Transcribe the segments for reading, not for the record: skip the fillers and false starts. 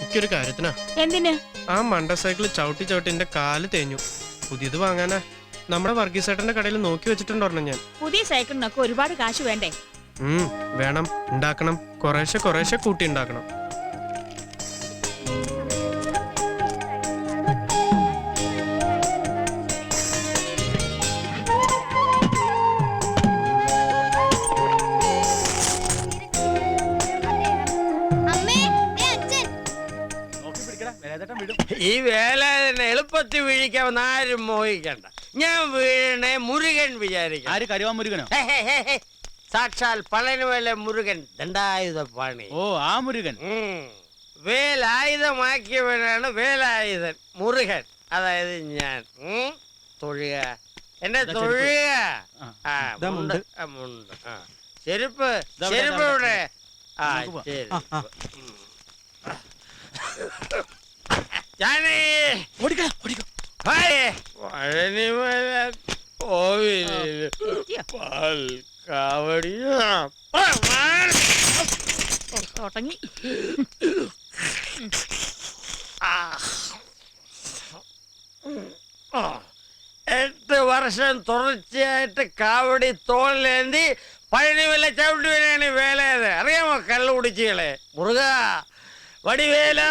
എനിക്കൊരു കാര്യത്തിനാ. എന്തിന്? ആ മണ്ട സൈക്കിൾ ചവിട്ടി ചവിട്ടി എന്റെ കാല് തേഞ്ഞു. പുതിയത് വാങ്ങാനാ. നമ്മുടെ വർഗീസേട്ടന്റെ കടയിൽ നോക്കി വെച്ചിട്ടുണ്ടോ ഞാൻ. പുതിയ സൈക്കിളിനൊക്കെ ഒരുപാട് കാശ് വേണ്ടേ? വേണം, ഉണ്ടാക്കണം. കുറേശ്ശെ കുറേശ്ശെ കൂട്ടി ഉണ്ടാക്കണം. ഈ വേല എളുപ്പത്തിൽ വീഴിക്കാവുന്ന ആരും മോഹിക്കണ്ട. ഞാൻ വീഴണേ മുരുകൻ വിചാരിക്കും. ആര്? കരുവാ മുരുകനോ? സാക്ഷാൽ പളനിമല മുരുകൻ ദണ്ഡായുധപാണി. ഓ, ആ മുരുകൻ. വേലായുധമാക്കിയവനാണ് വേലായുധൻ മുരുകൻ. അതായത് ഞാൻ തൊഴുക, എന്നെ തൊഴുക. മുണ്ട്. ചെരുപ്പ് ചെരുപ്പ് ഇവിടെ. പഴനിമല കോവിലിൽ കാവടി തുടങ്ങി. 8 വർഷം തുടർച്ചയായിട്ട് കാവടി തോളിലേന്തി പഴനിമല ചവിട്ടി വരെയാണ് വേലയത്. അറിയാമോ കള്ളു കുടിച്ചുകളെ? മുറുക വടിവേല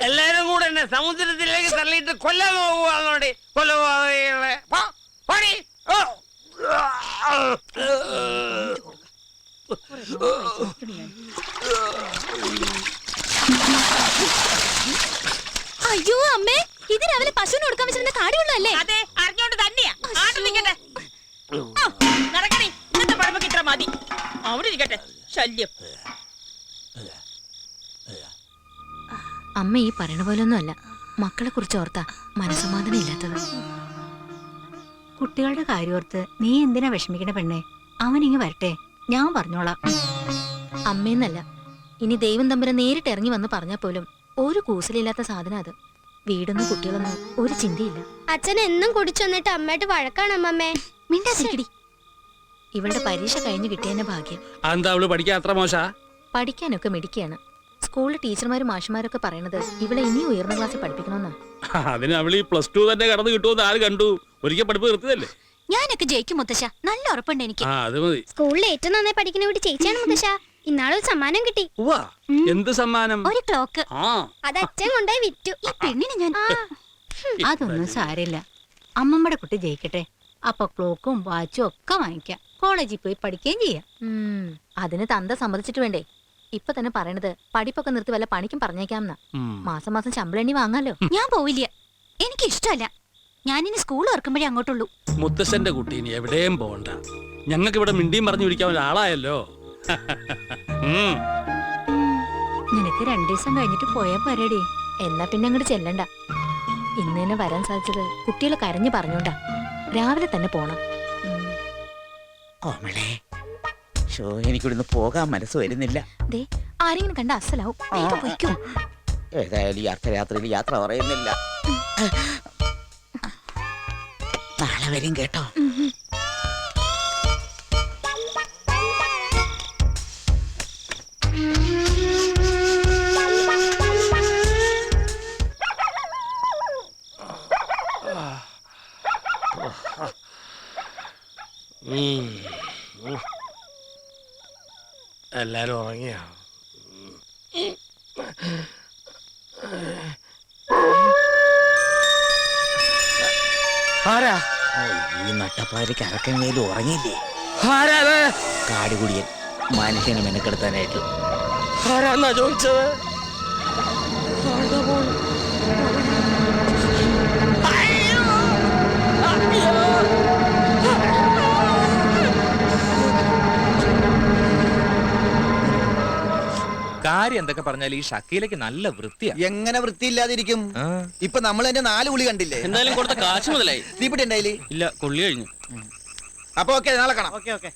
എല്ലാരും കൂടെ എന്നെ സമുദ്രത്തിലേക്ക് തള്ളിയിട്ട് കൊല്ലാൻ പോകുവാന്നോടി. കൊലപാതകളെ പണി. അയ്യോ അമ്മേ, ഇത് രാവിലെ പശുവിന് കൊടുക്കാൻ വെച്ചിരുന്ന കാടിയുള്ളതല്ലേ? അതെ, അറിഞ്ഞോണ്ട് തന്നെയാ. നിൽക്കട്ടെ, നടക്കണേ. ഇന്നത്തെ പഴമക്ക് ഇത്ര മതി. അവിടെ ഇരിക്കട്ടെ. ശല്യം. അമ്മ ഈ പറയണ പോലൊന്നും അല്ല. മക്കളെ കുറിച്ച് ഓർത്താ മനസ്സമാധാനം ഇല്ലാത്തത്. കുട്ടികളുടെ കാര്യോർത്ത് നീ എന്തിനാ വിഷമിക്കണ പെണ്ണെ? അവനിങ്ങ് വരട്ടെ, ഞാൻ പറഞ്ഞോളാം. അമ്മയെന്നല്ല, ഇനി ദൈവം തമ്പുരാൻ നേരിട്ട് ഇറങ്ങി വന്ന് പറഞ്ഞാൽ പോലും ഒരു കൂസലില്ലാത്ത സാധനം അത്. വീടൊന്നും കുട്ടികളൊന്നും ഒരു ചിന്തയില്ല. അച്ഛൻ എന്നും കുടിച്ചു വന്നിട്ട് അമ്മയായിട്ട് വഴക്കാണ് അമ്മമ്മേ. മിണ്ടാതിരിക്കടി. ഇവളുടെ പരീക്ഷ കഴിഞ്ഞു കിട്ടിയതിന്റെ ഭാഗ്യം. പഠിക്കാൻ അത്ര മോശ? പഠിക്കാനൊക്കെ മിടിക്കുകയാണ്. സ്കൂളിലെ ടീച്ചർമാരും മാഷുമാരൊക്കെ പറയണത് ഇവളെ ഇനി ഉയർന്ന ക്ലാസ്സിൽ പഠിപ്പിക്കണമെന്നാ. അതിന് അവള് +2 തന്നെ കടന്നു കിട്ടുമെന്ന് ആര് കണ്ടു? ഒരിക്കൽ പഠിപ്പ് നിർത്തിയതല്ലേ? ഞാനൊക്കെ ജയിക്കും മുത്തശ്ശ, നല്ല ഉറപ്പുണ്ട് എനിക്ക്. അത് മതി. സ്കൂളിൽ ഏറ്റവും നന്നായി പഠിക്കുന്ന വീട് ചേച്ചിയാണ് മുത്തശ്ശ. ഇന്നാളൊരു സമ്മാനം കിട്ടി. എന്ത് സമ്മാനം? ഒരു ക്ലോക്ക്. അത് അച്ഛൻ കൊണ്ടുപോയി വിറ്റു. ഈ പെണ്ണിന് ഞാൻ അതൊന്നും സാരില്ല. അമ്മമ്മയുടെ കുട്ടി ജയിക്കട്ടെ, അപ്പൊ ക്ലോക്കും വാച്ചും ഒക്കെ വാങ്ങിക്കാം. കോളേജിൽ പോയി പഠിക്കുകയും ചെയ്യാം. അതിന് തന്ത സമ്മതിച്ചിട്ട് വേണ്ടേ? ഇപ്പൊ തന്നെ പറയണത് പഠിപ്പൊക്കെ നിർത്തി വല്ല പണിക്കും പറഞ്ഞേക്കാമെന്നാ. മാസം മാസം ശമ്പളം എണ്ണി വാങ്ങാലോ. ഞാൻ പോവില്ല, എനിക്ക് ഇഷ്ടമല്ല. ഞാനിനി സ്കൂൾ ഓർക്കുമ്പോഴേ അങ്ങോട്ടുള്ളൂ. മുത്തശ്ശന്റെ കുട്ടി ഇനി എവിടെയും പോകണ്ട. ഞങ്ങൾക്ക് ഇവിടെ മിണ്ടിയും പറഞ്ഞു പിടിക്കാൻ ഒരാളായല്ലോ. നിനക്ക് 2 ദിവസം കഴിഞ്ഞിട്ട് പോയാ പോരേടി. എന്നാ പിന്നെ അങ്ങോട്ട് ചെല്ലണ്ട. ഇന്ന് തന്നെ വരാൻ സാധിച്ചത് കുട്ടികളെ കരഞ്ഞു പറഞ്ഞോണ്ടാ. രാവിലെ തന്നെ പോണം. എനിക്കിവിടുന്ന് പോകാൻ മനസ്സ് വരുന്നില്ല. ആരെങ്കിലും കണ്ട അസലാവും. ഏതായാലും ഈ അർദ്ധരാത്രിയിൽ യാത്ര പറയുന്നില്ല. നാളെ വരും കേട്ടോ. എല്ലാരും ഉറങ്ങിയോ? ആരാ? ഈ നട്ടപ്പാരിക്ക് അറക്കമേലും ഉറങ്ങിയില്ലേ? ആരാ? കാടുകുടിയൻ മനുഷ്യനെ മെനക്കെടുത്താനായിട്ട്. ആരാന്നാ ചോദിച്ചത്? കാര്യം എന്തൊക്കെ പറഞ്ഞാൽ ഈ ഷക്കീലക്ക് നല്ല വൃത്തിയാ. എങ്ങനെ വൃത്തിയില്ലാതിരിക്കും? ഇപ്പൊ നമ്മൾ എന്റെ 4 ഉളി കണ്ടില്ലേ? എന്തായാലും കൊടുത്ത കാശ് മുതലായി. തീപ്പിട്ടി ഉണ്ടായില്ലേ? ഇല്ല, കൊള്ളി കഴിഞ്ഞു. അപ്പൊ ഓക്കെ, നാളെ കാണാം. Okay okay.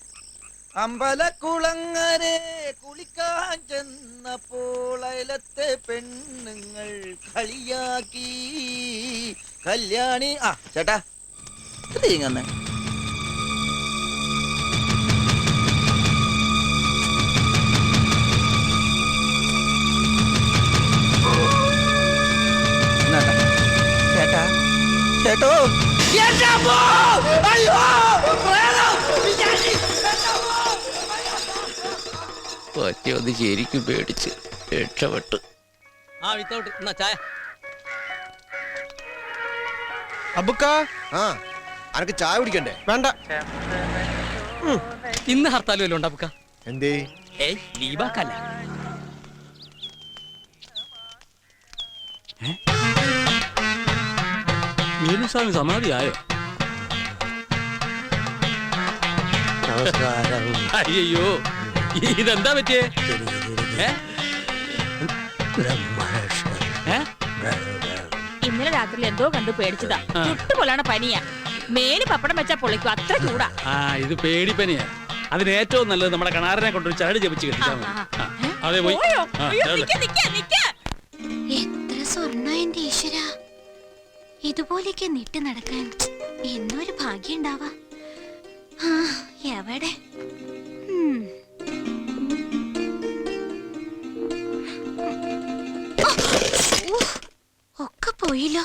അമ്പലക്കുളങ്ങരെ കുളിക്കാൻ ചെന്നപ്പോൾ അയലത്തെ പെണ്ണുങ്ങൾ കളിയാക്കി കല്യാണി. ആ ചേട്ടാ ഇങ്ങനെ ചേട്ടാ ചേട്ടോ പറ്റിയൊന്ന് ശരിക്കും പേടിച്ച് രക്ഷപ്പെട്ടു. ആ വിത്തൗട്ട് എന്നാ ചായ. അബുക്ക ആ അനക്ക് ചായ കുടിക്കണ്ടേ? വേണ്ട. ഇന്ന് ഹർത്താൽ വല്ലതും ഉണ്ടോ അപ്പുക്ക? എന്തേ? ഏയ് ലീവാക്കല്ല. വേലുസ്വാമി സമാധിയായോ? നമസ്കാരം. അയ്യോ ഇതെന്താ പറ്റിയേ? ഏ? ഏ? ഇന്നലെ രാത്രി എന്തോ കണ്ടു പേടിച്ചതാ. ചുട്ടുപോലാണ് പനിയാ. മേല് പപ്പടം വെച്ചാ പൊളിക്കും, അത്ര ചൂടാ. ആ ഇത് പേടിപ്പനിയാ. അതിന് ഏറ്റവും നല്ലത് നമ്മുടെ കണാരനെ കൊണ്ടൊരു ചരട് ജപിച്ച് കെട്ടിച്ചാൽ മതി. അതെ പോയി. പോയോ? ആ, അയ്യോ, ചരട്. നിക്ക്, നിക്ക്, നിക്ക്. എത്ര സ്വർണ്ണ എന്റെ ഈശ്വര, ഇതുപോലെയൊക്കെ നിട്ട് നടക്കാൻ എന്നൊരു ഭാഗ്യം ഉണ്ടാവാ. ആ, എവിടെ? ഒക്കെ പോയില്ലോ.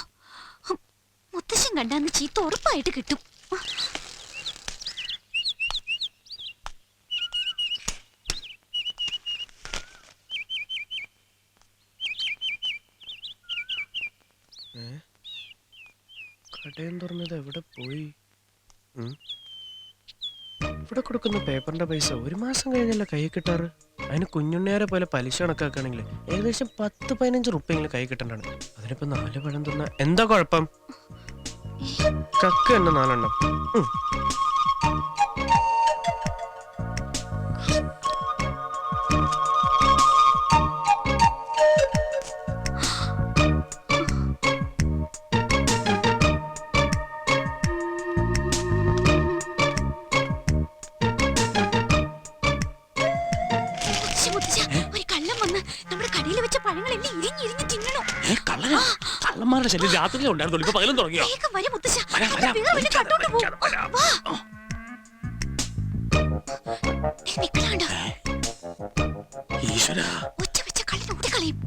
മുത്തശ്ശൻ കണ്ടാന്ന് ചീത്ത ഉറപ്പായിട്ട് കിട്ടും. കടയും തുറന്നത് എവിടെ പോയി? ഇവിടെ കൊടുക്കുന്ന പേപ്പറിന്റെ പൈസ ഒരു മാസം കഴിഞ്ഞല്ല കൈ കിട്ടാറ്. അതിന് കുഞ്ഞുണ്ണിയാരെ പോലെ പലിശ കണക്കാക്കുകയാണെങ്കിൽ ഏകദേശം 10-15 റുപ്യെങ്കിലും കൈ കിട്ടണ്ടാണ്. അതിനിപ്പോ 4 പഴം തിന്ന എന്താ കുഴപ്പം? കക്ക തന്നെ 4 എണ്ണം. ഒരു കള്ളം വന്ന് നമ്മുടെ കടയിൽ വെച്ച പഴങ്ങളെല്ലാം ഇരിഞ്ഞിരിഞ്ഞ് തിന്നണോ? കള്ളന്മാരുടെ ശല്യം രാത്രിയിലും ഉണ്ടായിരുന്നു, ഇപ്പൊ പകലും തുടങ്ങിയോ? വേഗം വരും മുത്തശ്ശ. വരാം, വരാം. കട്ടോട്ട് പോ. വാ. നിക്കണാണ്ടോ? ഈശ്വരാ, ഒച്ച വെച്ച കള്ളൻ ഓടിക്കളയും.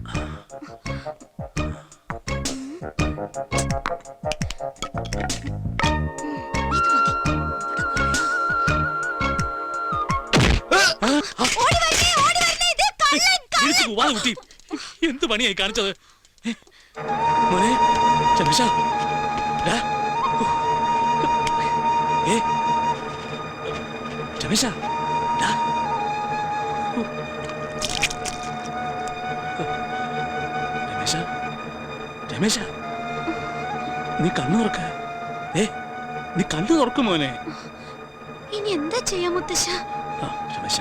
വിളിച്ചു പോവാതെ കുട്ടി, എന്ത് പണിയായി കാണിച്ചത്? മോനെ ചന്ദ്രശ, രമേശ, രമേശ, രമേശ, നീ കണ്ണു തുറക്ക. നീ കണ്ണു തുറക്കും മോനെ. ഇനി എന്താ ചെയ്യാ മുത്തശ്ശ? രമേശ,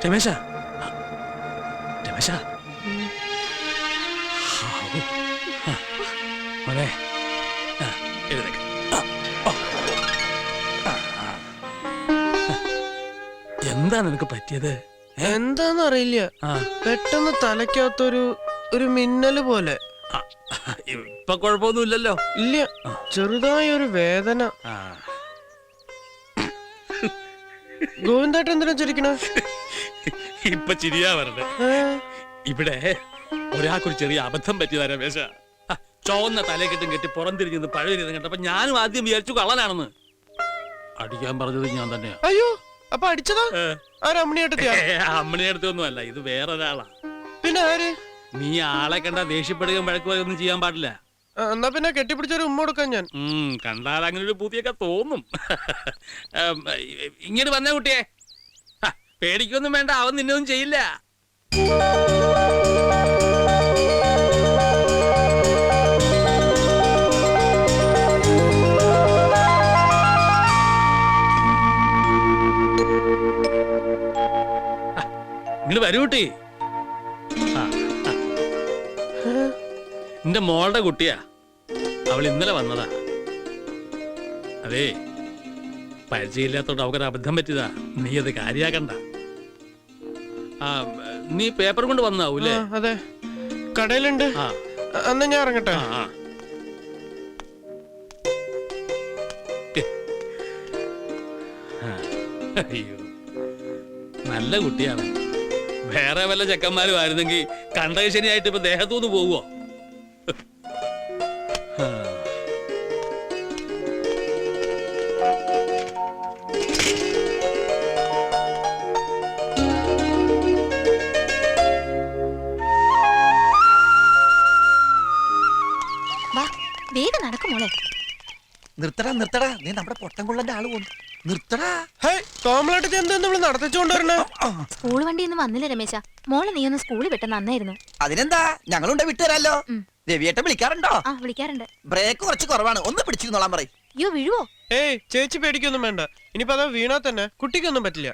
രമേശ, രമേശ, മോനെ എഴുന്നേക്ക്. എന്താ നിനക്ക് പറ്റിയത്? എന്താന്ന് അറിയില്ല, പെട്ടെന്ന് തലയ്ക്കകത്തൊരു മിന്നല് പോലെ. ഇപ്പൊ കുഴപ്പമൊന്നുമില്ലല്ലോ? ഇല്ല, ചെറുതായൊരു വേദന. ഗോവിന്ദേട്ടൻ എന്തിനാ ചിരിക്കണ? ഇപ്പൊ ചിരിയാ വരണ്ടേ? ഇവിടെ ഒരാൾക്കൊരു ചെറിയ അബദ്ധം പറ്റിയതാ രമേശ. ചോന്ന തലക്കെട്ടും കെട്ടി പുറംതിരിഞ്ഞ് പഴയ കണ്ടപ്പോ ഞാനും ആദ്യം വിചാരിച്ചു കള്ളനാണെന്ന്. അടിക്കാൻ പറഞ്ഞത് ഞാൻ തന്നെയാ. അയ്യോ, അപ്പൊ അടിച്ചതാ? ആരമ്മണിയേട്ടത്തിയാ? അമ്മണിയടുത്തൊന്നും അല്ല, ഇത് വേറൊരാളാ. പിന്നെ ആര്? നീ ആളെ കണ്ട ദേഷ്യപ്പെടുകയും വഴക്കുകയൊന്നും ചെയ്യാൻ പാടില്ല. എന്നാ പിന്നെ കെട്ടിപ്പിടിച്ചൊരു ഉമ്മ കൊടുക്കാൻ ഞാൻ. കണ്ടാൽ അങ്ങനെ ഒരു പൂതിയൊക്കെ തോന്നും. ഇങ്ങനെ വന്ന കുട്ടിയെ, പേടിക്കൊന്നും വേണ്ട, അവൻ നിന്നൊന്നും ചെയ്യില്ല. ഇങ്ങോട്ട് വരൂ കുട്ടി. എന്റെ മോളുടെ കുട്ടിയാ, അവൾ ഇന്നലെ വന്നതാ. അതേ പരിചയമില്ലാത്തോണ്ട് അവക്കൊരു അബദ്ധം പറ്റിയതാ. നീ അത് കാര്യാക്കണ്ട. ആ, നീ പേപ്പർ കൊണ്ട് വന്നാവൂല്ലേ? ആ, അതെ കടയിലുണ്ട്. ആ അന്ന് ഞാൻ ഇറങ്ങട്ടെ. ആ, ആ. അയ്യോ, നല്ല കുട്ടിയാണ്. വേറെ വല്ല ചെക്കന്മാരും ആയിരുന്നെങ്കിൽ കണ്ടകശനിയായിട്ട് ഇപ്പൊ ദേഹത്തുനിന്ന് പോവുമോ? വാ വേഗം നടക്കും മോളെ. നിർത്തടാ നിർത്തടാ, നീ നമ്മുടെ പൊട്ടൻകൊള്ളന്റെ ആള് പോന്നു. നിർത്തടാ. കോമളായിട്ട് എന്താ നമ്മൾ നടത്തിച്ചോണ്ട് വരണേ? സ്കൂൾ വണ്ടി ഒന്നും വന്നില്ല രമേശ. മോളെ നീ ഒന്ന് സ്കൂളിൽ വിട്ട നന്നായിരുന്നു. അതിനെന്താ, ഞങ്ങളുണ്ട് വിട്ടുതരാലോ. രവിയേട്ടൻ വിളിക്കാറുണ്ടോ? ആ വിളിക്കാറുണ്ട്. ബ്രേക്ക് കുറച്ച് കുറവാണ്, ഒന്ന് പിടിച്ചിരുന്നോളാൻ പറയും. അയ്യോ വീഴുവോ? ഏയ് ചേച്ചി പേടിക്കൊന്നും വേണ്ട. ഇനിയിപ്പോ അതാ വീണാ തന്നെ കുട്ടിക്കൊന്നും പറ്റില്ല.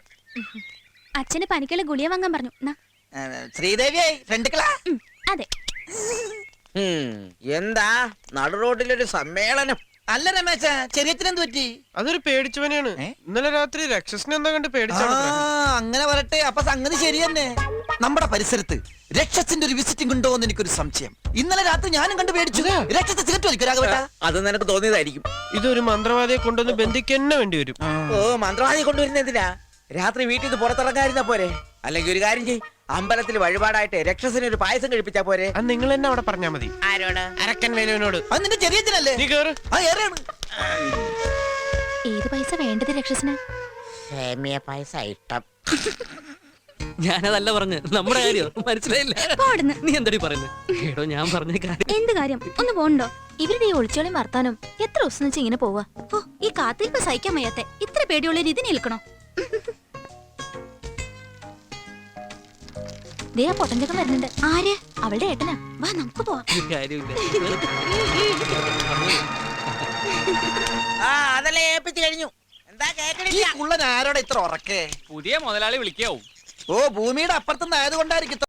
അച്ഛന് പനിക്കുള്ള ഗുളിയ വാങ്ങാൻ പറഞ്ഞു. ശ്രീദേവിയായി ഫ്രണ്ടുക്കളാ. അതെ. എന്താ നടു റോഡിലൊരു സമ്മേളനം? അല്ല രമേശ, ചെറിയച്ഛനെന്ത് പറ്റി? അതൊരു പേടിച്ചവനെയാണ്. ഇന്നലെ രാത്രി രക്ഷസിനെ എന്താ കണ്ട് പേടിച്ചാണ്. അങ്ങനെ വരട്ടെ. അപ്പൊ സംഗതി ശരി തന്നെ. നമ്മുടെ പരിസരത്ത് രക്ഷസിന്റെ ഒരു വിസിറ്റിംഗ് ഉണ്ടോ എന്ന് എനിക്കൊരു സംശയം. ഇന്നലെ രാത്രി ഞാനും കണ്ട് പേടിച്ചു. രക്ഷത്തെ സിഗരറ്റ് വലിക്കും രാഘവേട്ട. അത് നിനക്ക് തോന്നിയതായിരിക്കും. ഇതൊരു മന്ത്രവാദിയെ കൊണ്ടുവന്ന് ബന്ധിക്കന്നെ വേണ്ടി വരും. ഓ, മന്ത്രവാദി കൊണ്ടുവരുന്ന എന്തിനാ? രാത്രി വീട്ടിൽ നിന്ന് പുറത്തിറങ്ങാതിരുന്ന പോരെ? അല്ലെങ്കിൽ ഒരു കാര്യം ചെയ്, അമ്പലത്തിൽ വഴിപാടായിട്ട് രക്ഷസിന് ഒരു പായസം കഴിപ്പിച്ചാ പോരെ? അത് നിങ്ങൾ തന്നെ അവിടെ പറഞ്ഞാ മതി. ആരോട്? അരക്കൻ വേലുവിനോട്. അത് നിന്റെ ചെറിയച്ഛനല്ലേ? നീ കേറ്. ആ ഏറെയാണ്. ഏത് പൈസ വേണ്ടത് രക്ഷസിന്? സേമിയ പായസം ഇഷ്ടം. ഞാനതല്ല പറഞ്ഞ് നമ്മുടെ കാര്യം മനസ്സിലായില്ല. നീ എന്തടി പറയുന്നത്? എടോ ഞാൻ പറഞ്ഞ കാര്യം. എന്ത് കാര്യം? ഒന്ന് പോണ്ടോ? ഇവരുടെ ഈ ഒളിച്ചോളിയും വർത്താനും എത്ര ദിവസം വെച്ച് ഇങ്ങനെ പോവാ? ഓ, ഈ കാത്തിരിപ്പ് സഹിക്കാൻ വയ്യാത്തെ. ഇത്ര പേടിയുള്ള ഇതിന് നിൽക്കണോ? ദേ ആ പൊട്ടഞ്ചക്കം വരുന്നുണ്ട്. ആര്? അവളുടെ ഏട്ടനാ. വാ നമുക്ക് പോവാം. കാര്യമില്ല. അതല്ലേ ഏൽപ്പിച്ചു കഴിഞ്ഞു. എന്താ ഈ കേക്കണില്ല? കുള്ളൻ ആരോടെ ഇത്ര ഉറക്കേ? പുതിയ മുതലാളി വിളിക്കാവും. ഓ, ഭൂമിയുടെ അപ്പുറത്തുനിന്ന് ആയതുകൊണ്ടായിരിക്കും